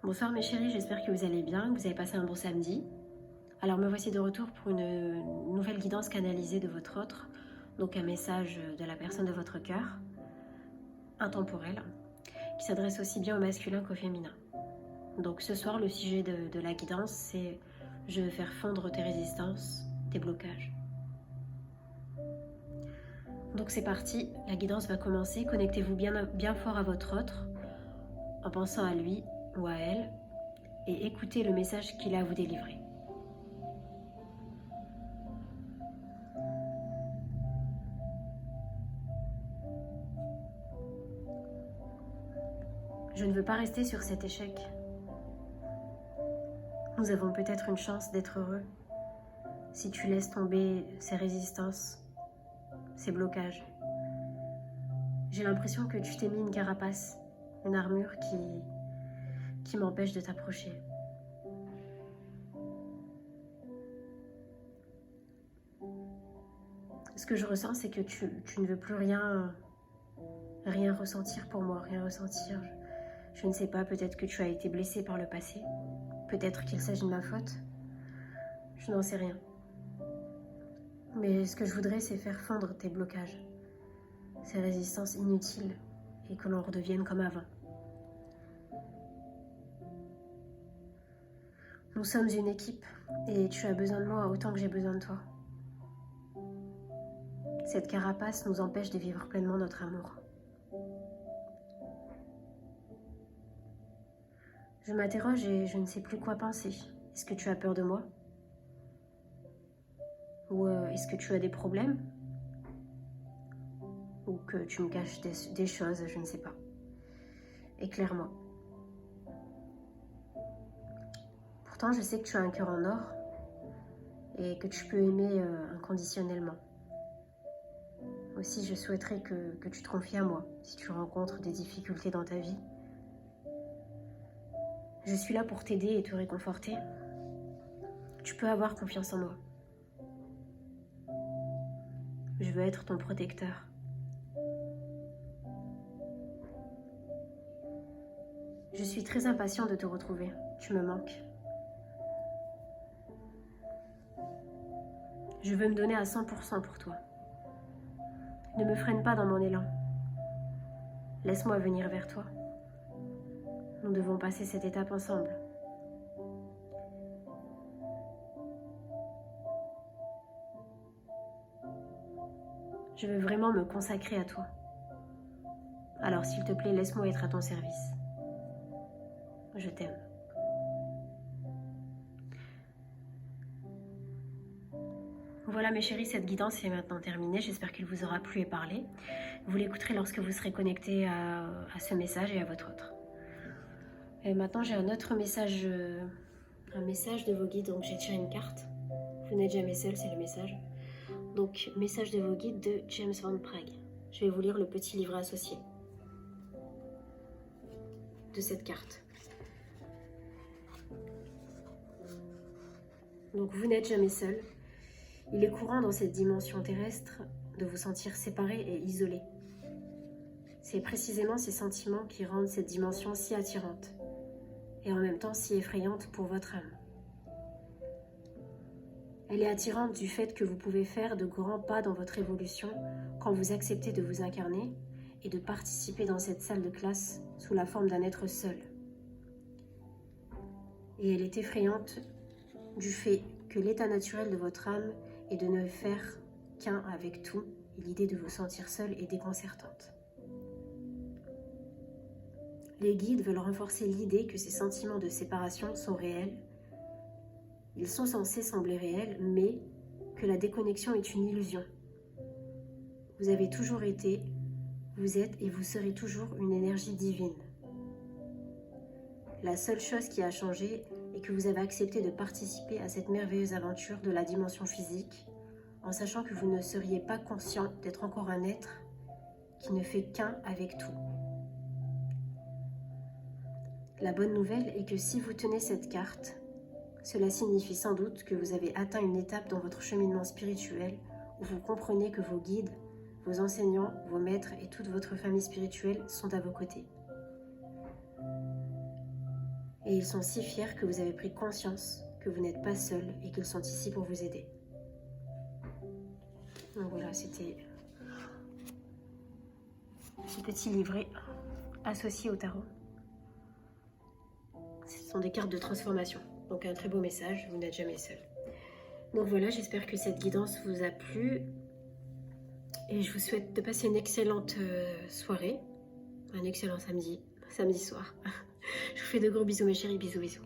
Bonsoir mes chéris, j'espère que vous allez bien, que vous avez passé un bon samedi. Alors me voici de retour pour une nouvelle guidance canalisée de votre autre, donc un message de la personne de votre cœur, intemporel, qui s'adresse aussi bien au masculin qu'au féminin. Donc ce soir, le sujet de la guidance, c'est « Je veux faire fondre tes résistances, tes blocages ». Donc c'est parti, la guidance va commencer, connectez-vous bien fort à votre autre, en pensant à lui ou à elle, et écoutez le message qu'il a à vous délivrer. Je ne veux pas rester sur cet échec. Nous avons peut-être une chance d'être heureux si tu laisses tomber ces résistances, ces blocages. J'ai l'impression que tu t'es mis une carapace, une armure qui m'empêche de t'approcher. Ce que je ressens, c'est que tu ne veux plus rien ressentir pour moi, rien ressentir. Je ne sais pas, peut-être que tu as été blessé par le passé, peut-être qu'il s'agit de ma faute, je n'en sais rien. Mais ce que je voudrais, c'est faire fondre tes blocages, ces résistances inutiles, et que l'on redevienne comme avant. Nous sommes une équipe, et tu as besoin de moi autant que j'ai besoin de toi. Cette carapace nous empêche de vivre pleinement notre amour. Je m'interroge et je ne sais plus quoi penser. Est-ce que tu as peur de moi? Ou est-ce que tu as des problèmes? Ou que tu me caches des choses, je ne sais pas. Éclaire-moi. Pourtant, je sais que tu as un cœur en or et que tu peux aimer inconditionnellement. Aussi, je souhaiterais que tu te confies à moi si tu rencontres des difficultés dans ta vie. Je suis là pour t'aider et te réconforter. Tu peux avoir confiance en moi. Je veux être ton protecteur. Je suis très impatient de te retrouver. Tu me manques. Je veux me donner à 100% pour toi. Ne me freine pas dans mon élan. Laisse-moi venir vers toi. Nous devons passer cette étape ensemble. Je veux vraiment me consacrer à toi. Alors s'il te plaît, laisse-moi être à ton service. Je t'aime. Voilà mes chéris, cette guidance est maintenant terminée. J'espère qu'elle vous aura plu et parlé. Vous l'écouterez lorsque vous serez connecté à ce message et à votre autre. Et maintenant, j'ai un autre message, un message de vos guides. Donc j'ai tiré une carte. Vous n'êtes jamais seul, c'est le message. Donc, message de vos guides de James Van Praagh. Je vais vous lire le petit livret associé de cette carte. Donc, vous n'êtes jamais seul. Il est courant dans cette dimension terrestre de vous sentir séparé et isolé. C'est précisément ces sentiments qui rendent cette dimension si attirante et en même temps si effrayante pour votre âme. Elle est attirante du fait que vous pouvez faire de grands pas dans votre évolution quand vous acceptez de vous incarner et de participer dans cette salle de classe sous la forme d'un être seul. Et elle est effrayante du fait que l'état naturel de votre âme est de ne faire qu'un avec tout, et l'idée de vous sentir seul est déconcertante. Les guides veulent renforcer l'idée que ces sentiments de séparation sont réels. Ils sont censés sembler réels, mais que la déconnexion est une illusion. Vous avez toujours été, vous êtes et vous serez toujours une énergie divine. La seule chose qui a changé est que vous avez accepté de participer à cette merveilleuse aventure de la dimension physique, en sachant que vous ne seriez pas conscient d'être encore un être qui ne fait qu'un avec tout. La bonne nouvelle est que si vous tenez cette carte, cela signifie sans doute que vous avez atteint une étape dans votre cheminement spirituel où vous comprenez que vos guides, vos enseignants, vos maîtres et toute votre famille spirituelle sont à vos côtés. Et ils sont si fiers que vous avez pris conscience que vous n'êtes pas seul et qu'ils sont ici pour vous aider. Donc voilà, c'était ce petit livret associé au tarot. Ce sont des cartes de transformation. Donc un très beau message, vous n'êtes jamais seul. Donc voilà, j'espère que cette guidance vous a plu. Et je vous souhaite de passer une excellente soirée. Un excellent samedi soir. Je vous fais de gros bisous mes chéris, bisous bisous.